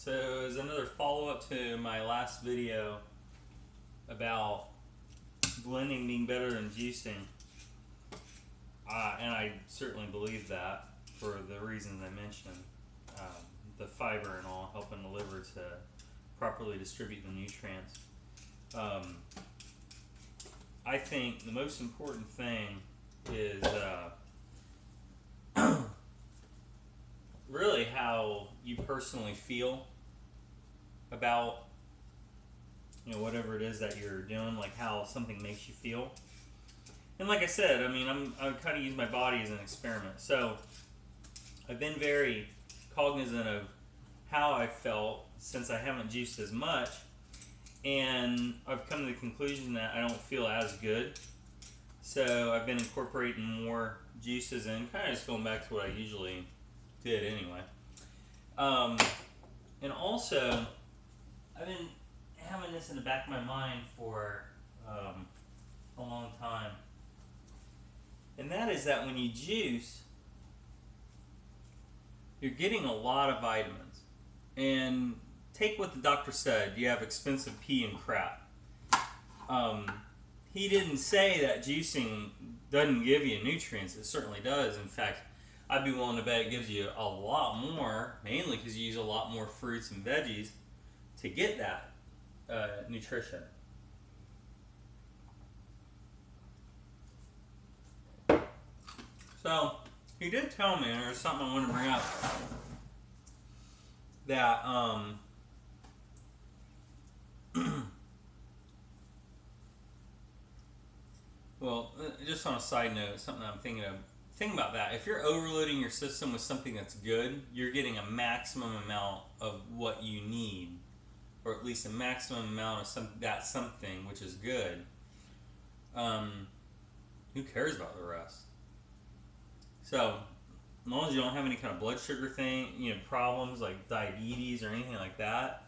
So as another follow-up to my last video about blending being better than juicing, and I certainly believe that for the reasons I mentioned, the fiber and all helping the liver to properly distribute the nutrients. I think the most important thing is really how you personally feel about whatever it is that you're doing, like how something makes you feel. And like I said, I mean, I kind of use my body as an experiment. So I've been very cognizant of how I felt since I haven't juiced as much, and I've come to the conclusion that I don't feel as good. So I've been incorporating more juices in, kind of just going back to what I usually did anyway. And also, I've been having this in the back of my mind for a long time. And that is that when you juice, you're getting a lot of vitamins. And take what the doctor said, you have expensive pee and crap. He didn't say that juicing doesn't give you nutrients. It certainly does. In fact, I'd be willing to bet it gives you a lot more, mainly because you use a lot more fruits and veggies to get that nutrition. So, he did tell me, and there's something I want to bring up, that well, just on a side note, something I'm thinking of. Think about that. If you're overloading your system with something that's good, you're getting a maximum amount of what you need, or at least a maximum amount of something which is good. Who cares about the rest? So, as long as you don't have any kind of blood sugar problems like diabetes or anything like that,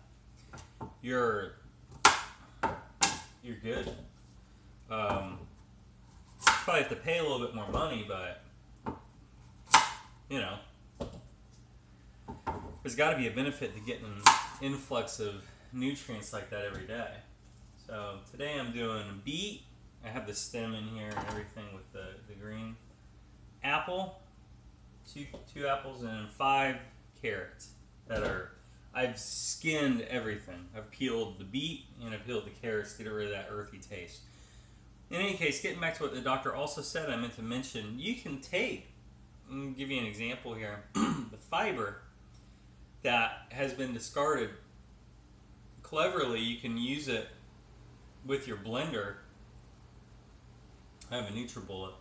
you're good. Probably have to pay a little bit more money, but there's got to be a benefit to getting an influx of nutrients like that every day. So today I'm doing beet. I have the stem in here and everything with the green. Apple, two apples, and 5 carrots I've skinned everything. I've peeled the beet and I've peeled the carrots to get rid of that earthy taste. In any case, getting back to what the doctor also said, I meant to mention, you can take, I'm give you an example here, the fiber that has been discarded. Cleverly, you can use it with your blender. I have a NutriBullet,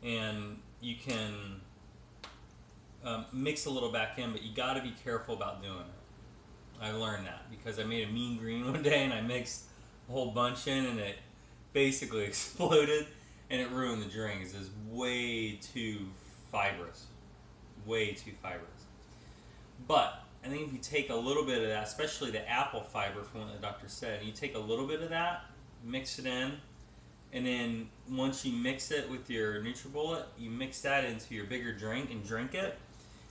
and you can mix a little back in, but you got to be careful about doing it. I learned that because I made a mean green one day and I mixed a whole bunch in and it basically exploded and it ruined the drink. It's just way too fibrous. Way too fibrous. But I think if you take a little bit of that, especially the apple fiber from what the doctor said, you take a little bit of that, mix it in, and then once you mix it with your NutriBullet, you mix that into your bigger drink and drink it.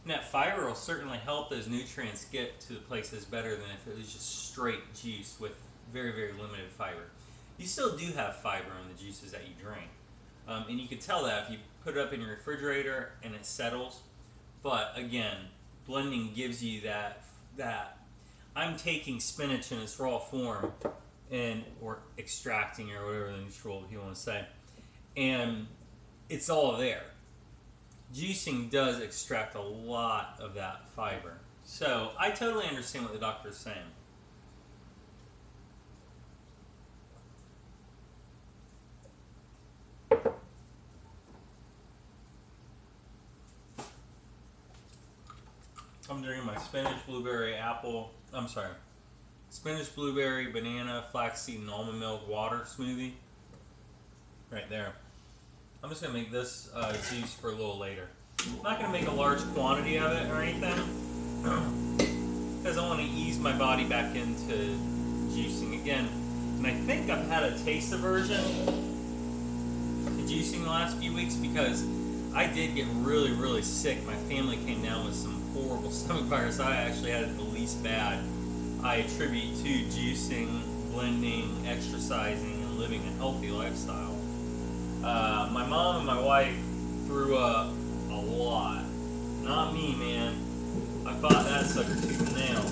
And that fiber will certainly help those nutrients get to the places better than if it was just straight juice with very, very limited fiber. You still do have fiber in the juices that you drink. And you can tell that if you put it up in your refrigerator and it settles. But again, blending gives you that I'm taking spinach in its raw form or extracting or whatever the neutral you want to say, and it's all there. Juicing does extract a lot of that fiber. So I totally understand what the doctor is saying. I'm drinking my spinach, blueberry, spinach, blueberry, banana, flaxseed, and almond milk water smoothie. Right there. I'm just going to make this juice for a little later. I'm not going to make a large quantity of it or anything because I want to ease my body back into juicing again. And I think I've had a taste aversion to juicing the last few weeks because I did get really, really sick. My family came down with some horrible stomach virus. I actually had it the least bad. I attribute to juicing, blending, exercising, and living a healthy lifestyle. My mom and my wife threw up a lot. Not me, man. I fought that sucker tooth and nail.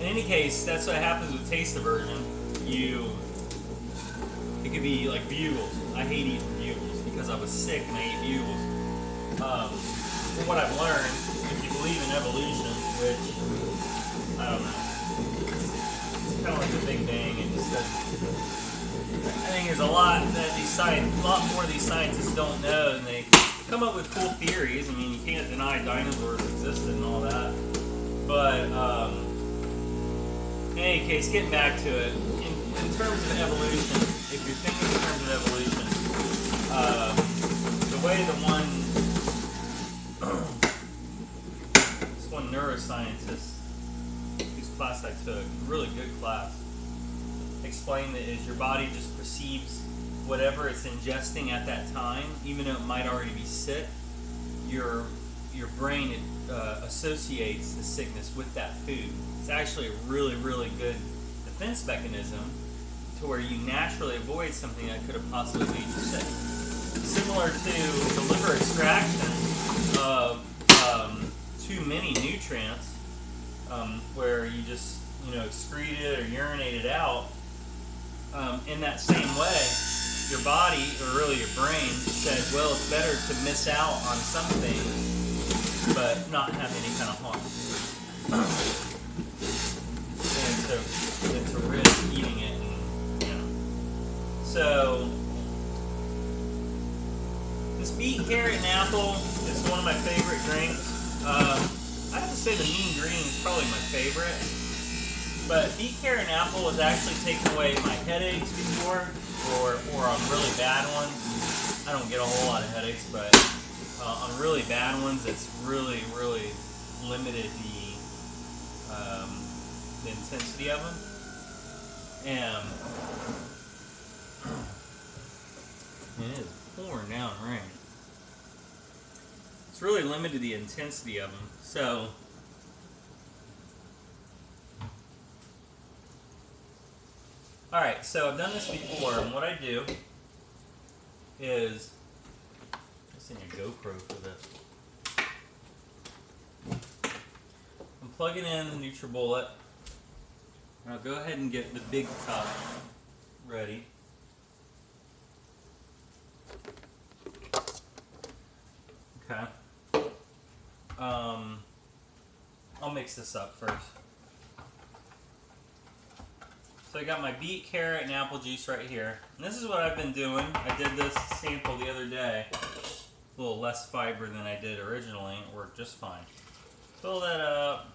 In any case, that's what happens with taste aversion. It could be like bugles. I hate eating bugles because I was sick and I ate bugles. From what I've learned, if you believe in evolution, which I don't know, it's kind of like the Big Bang. It just doesn't. I think there's a lot more these scientists don't know, and they come up with cool theories. I mean, you can't deny dinosaurs existed and all that, but in any case, getting back to it, in terms of evolution, if you're thinking in terms of evolution, the way this one neuroscientist whose class I took, really good class, explained that is your body just perceives whatever it's ingesting at that time, even though it might already be sick. Your brain associates the sickness with that food. It's actually a really, really good defense mechanism to where you naturally avoid something that could have possibly made you sick. Similar to the liver extraction of too many nutrients, where you just excrete it or urinate it out. In that same way, your body, or really your brain, says, well, it's better to miss out on something but not have any kind of harm. and to risk eating it. So, this beet, carrot, and apple is one of my favorite drinks. I have to say the mean green is probably my favorite. But beet, carrot, and apple has actually taken away my headaches before, or on really bad ones. I don't get a whole lot of headaches, but on really bad ones, it's really, really limited the intensity of them. And it is pouring down rain. It's really limited the intensity of them. So alright, so I've done this before, and what I do is, let's send a GoPro for this. I'm plugging in the NutriBullet. I'll go ahead and get the big cup ready. Okay. I'll mix this up first. So I got my beet, carrot, and apple juice right here. And this is what I've been doing. I did this sample the other day. A little less fiber than I did originally. It worked just fine. Fill that up.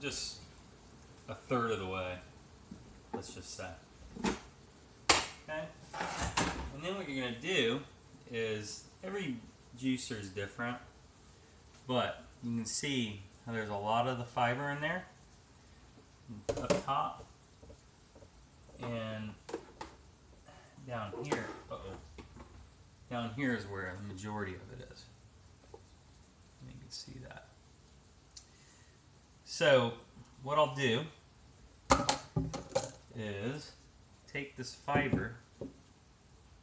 Just a third of the way, let's just say. Okay? And then what you're going to do is, every juicer is different, but you can see how there's a lot of the fiber in there up top, and down here, down here is where the majority of it is. You can see that. So what I'll do is take this fiber,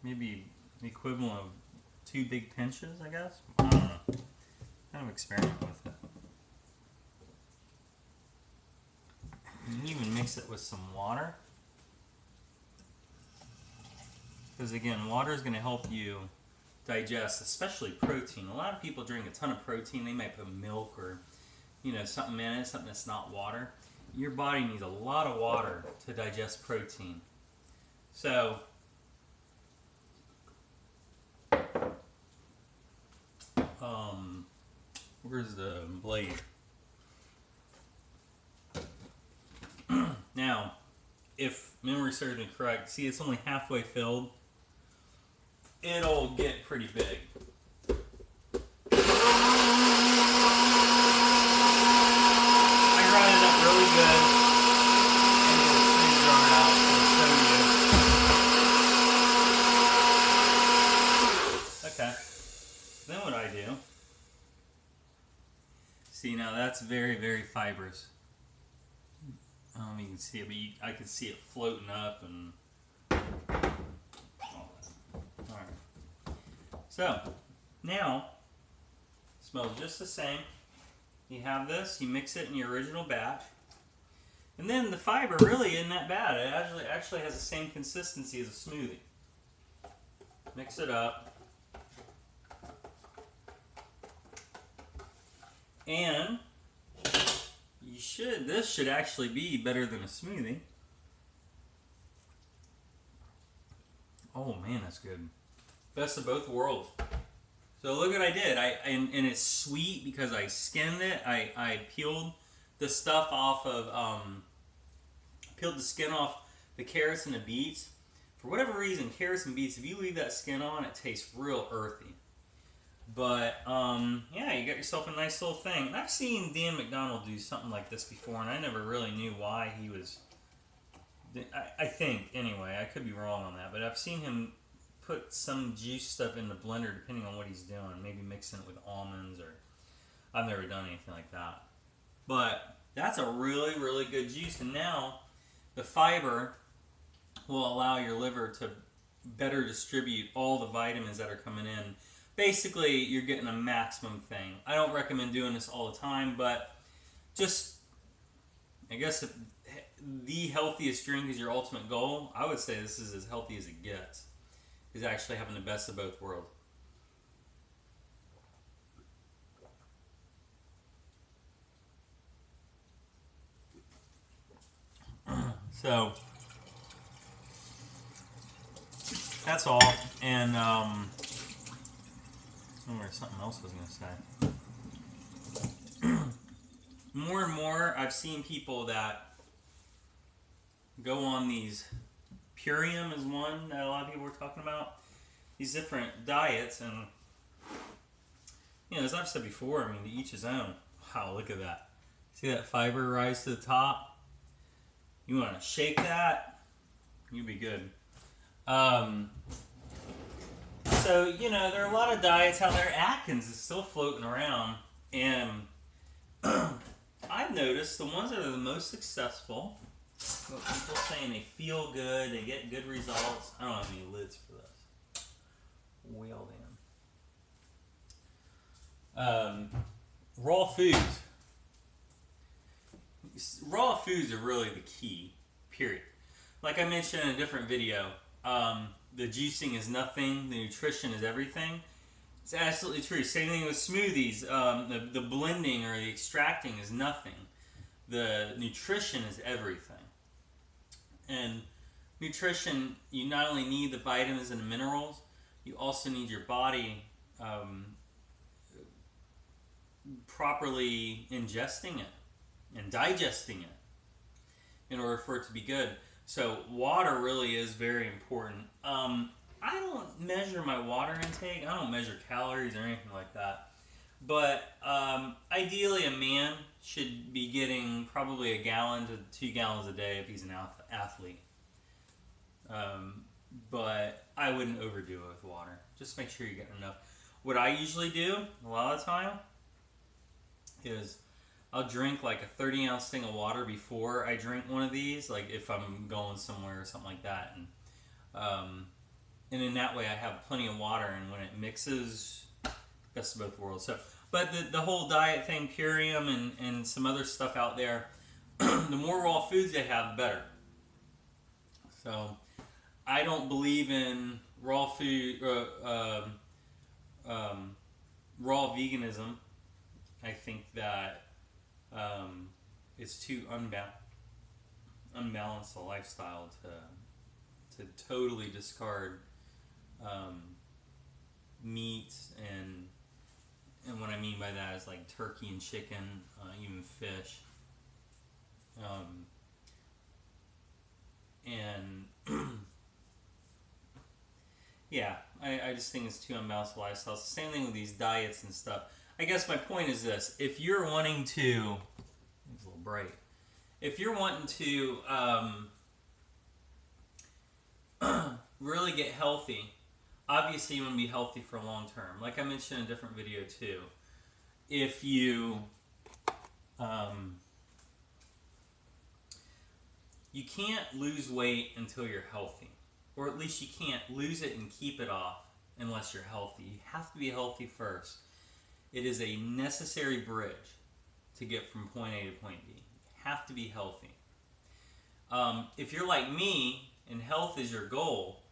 maybe the equivalent of 2 big pinches, I guess. I don't know. Kind of experiment with it. You can even mix it with some water. Because again, water is going to help you digest, especially protein. A lot of people drink a ton of protein. They might put milk or something in it, something that's not water. Your body needs a lot of water to digest protein. So, where's the blade? Now, if memory serves me correct, see it's only halfway filled. it'll get pretty big. I grind it up really good and get a tree jar out to show you. Okay. Then what I do, see now that's very, very fibrous. You can see it, but I can see it floating up and all that. Alright. So, now, smells just the same. You have this, you mix it in your original batch. And then the fiber really isn't that bad. It actually has the same consistency as a smoothie. Mix it up. And this should actually be better than a smoothie. Oh man, that's good. Best of both worlds. So look what I did. And it's sweet because I skinned it. I peeled the stuff off of, peeled the skin off the carrots and the beets. For whatever reason, carrots and beets, if you leave that skin on, it tastes real earthy. But, yeah, you got yourself a nice little thing. And I've seen Dan McDonald do something like this before, and I never really knew why he was... I think, anyway, I could be wrong on that, but I've seen him put some juice stuff in the blender depending on what he's doing. Maybe mixing it with almonds, or... I've never done anything like that. But that's a really, really good juice. And now, the fiber will allow your liver to better distribute all the vitamins that are coming in. Basically, you're getting a maximum thing. I don't recommend doing this all the time, but just, I guess if the healthiest drink is your ultimate goal, I would say this is as healthy as it gets. Is actually having the best of both worlds. So, that's all. And, there's something else I was going to say. More and more, I've seen people that go on these, Purium is one that a lot of people were talking about, these different diets, and, you know, as I've said before, I mean, to each his own. Wow, look at that. See that fiber rise to the top? You want to shake that, you'll be good. So, you know, there are a lot of diets out there. Atkins is still floating around, and I've noticed the ones that are the most successful, what people saying they feel good, they get good results. I don't have any lids for this. Well then. Raw foods. Raw foods are really the key, period. Like I mentioned in a different video, the juicing is nothing, the nutrition is everything. It's absolutely true. Same thing with smoothies. The blending or the extracting is nothing. The nutrition is everything. And nutrition, you not only need the vitamins and the minerals, you also need your body properly ingesting it and digesting it in order for it to be good. So water really is very important. I don't measure my water intake. I don't measure calories or anything like that. But ideally a man should be getting probably 1 gallon to 2 gallons a day if he's an athlete. But I wouldn't overdo it with water. Just make sure you get enough. What I usually do a lot of the time is I'll drink like a 30-ounce thing of water before I drink one of these, like if I'm going somewhere or something like that. And in that way I have plenty of water, and when it mixes, best of both worlds. So, but the whole diet thing, Purium and some other stuff out there, the more raw foods they have, the better. So I don't believe in raw food, raw veganism. I think that it's too unbalanced a lifestyle to totally discard meat, and what I mean by that is like turkey and chicken, even fish, and Yeah, I just think it's too unbalanced lifestyle. It's the same thing with these diets and stuff. I guess my point is this: if you're wanting to, it's a little bright. If you're wanting to really get healthy, obviously you want to be healthy for long term. Like I mentioned in a different video too. If you you can't lose weight until you're healthy, or at least you can't lose it and keep it off unless you're healthy. You have to be healthy first. It is a necessary bridge to get from point A to point B. You have to be healthy. If you're like me and health is your goal,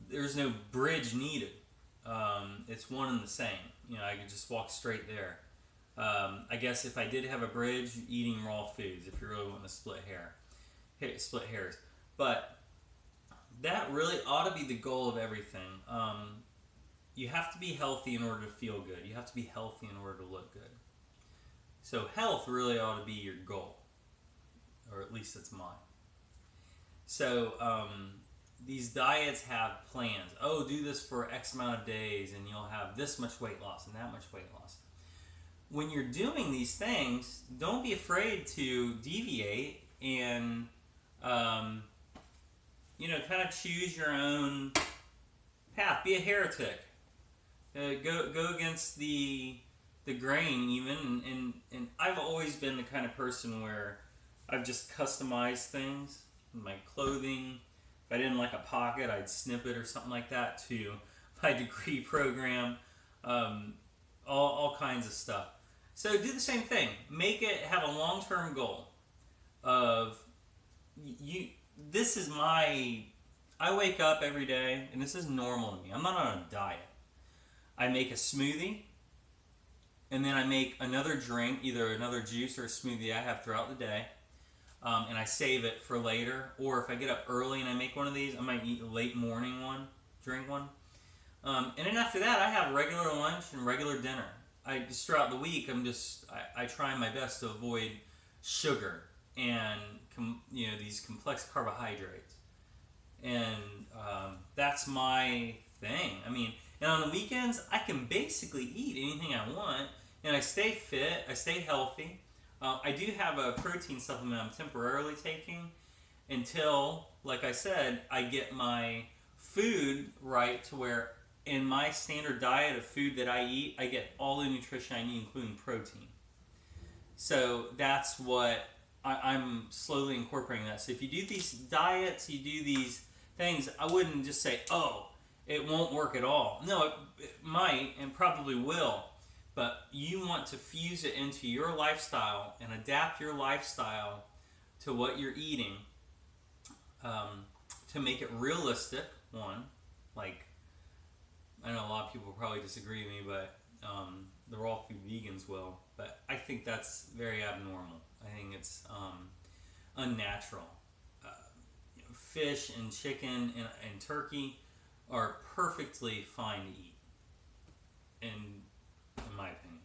there's no bridge needed. It's one and the same. I could just walk straight there. I guess if I did have a bridge, eating raw foods, if you really want to split hairs. But that really ought to be the goal of everything. You have to be healthy in order to feel good. You have to be healthy in order to look good. So health really ought to be your goal, or at least it's mine. So these diets have plans. Oh, do this for X amount of days and you'll have this much weight loss and that much weight loss. When you're doing these things, don't be afraid to deviate and kind of choose your own path. Be a heretic. Go against the grain even. And I've always been the kind of person where I've just customized things. My clothing. If I didn't like a pocket, I'd snip it or something like that to my degree program. All kinds of stuff. So do the same thing. Make it have a long-term goal of you. This is I wake up every day, and this is normal to me. I'm not on a diet. I make a smoothie, and then I make another drink, either another juice or a smoothie I have throughout the day, and I save it for later. Or if I get up early and I make one of these, I might eat a late morning one, drink one. And then after that, I have regular lunch and regular dinner. Just throughout the week, I try my best to avoid sugar and these complex carbohydrates, and that's my thing. And on the weekends, I can basically eat anything I want, and I stay fit, I stay healthy. I do have a protein supplement I'm temporarily taking until, like I said, I get my food right to where in my standard diet of food that I eat, I get all the nutrition I need, including protein. So that's what I'm slowly incorporating that. So if you do these diets, you do these things, I wouldn't just say, oh, it won't work at all. No, it might and probably will. But you want to fuse it into your lifestyle and adapt your lifestyle to what you're eating to make it realistic, one. Like, I know a lot of people probably disagree with me, but the raw food vegans will. But I think that's very abnormal. I think it's unnatural. Fish and chicken and turkey are perfectly fine to eat, in my opinion.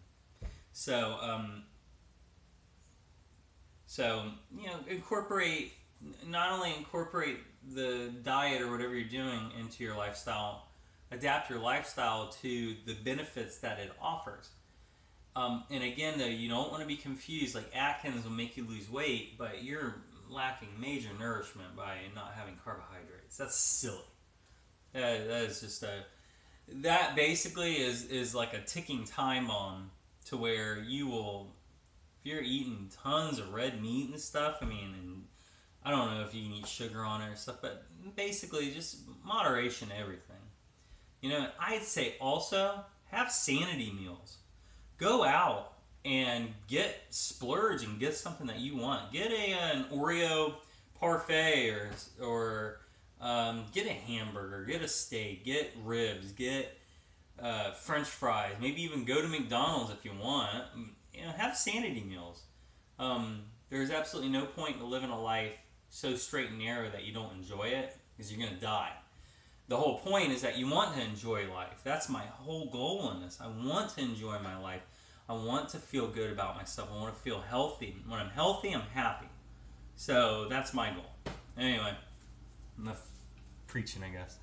So incorporate, not only incorporate the diet or whatever you're doing into your lifestyle, adapt your lifestyle to the benefits that it offers. And again, though, you don't want to be confused. Like Atkins will make you lose weight, but you're lacking major nourishment by not having carbohydrates. That's silly. That is just that basically is like a ticking time bomb to where you will, if you're eating tons of red meat and stuff, and I don't know if you can eat sugar on it or stuff, but basically just moderation to everything. I'd say also have sanity meals. Go out and splurge and get something that you want. Get an Oreo parfait or get a hamburger, get a steak, get ribs, get French fries. Maybe even go to McDonald's if you want. Have sanity meals. There's absolutely no point in living a life so straight and narrow that you don't enjoy it, because you're going to die. The whole point is that you want to enjoy life. That's my whole goal in this. I want to enjoy my life. I want to feel good about myself. I want to feel healthy. When I'm healthy, I'm happy. So that's my goal. Anyway, enough preaching, I guess.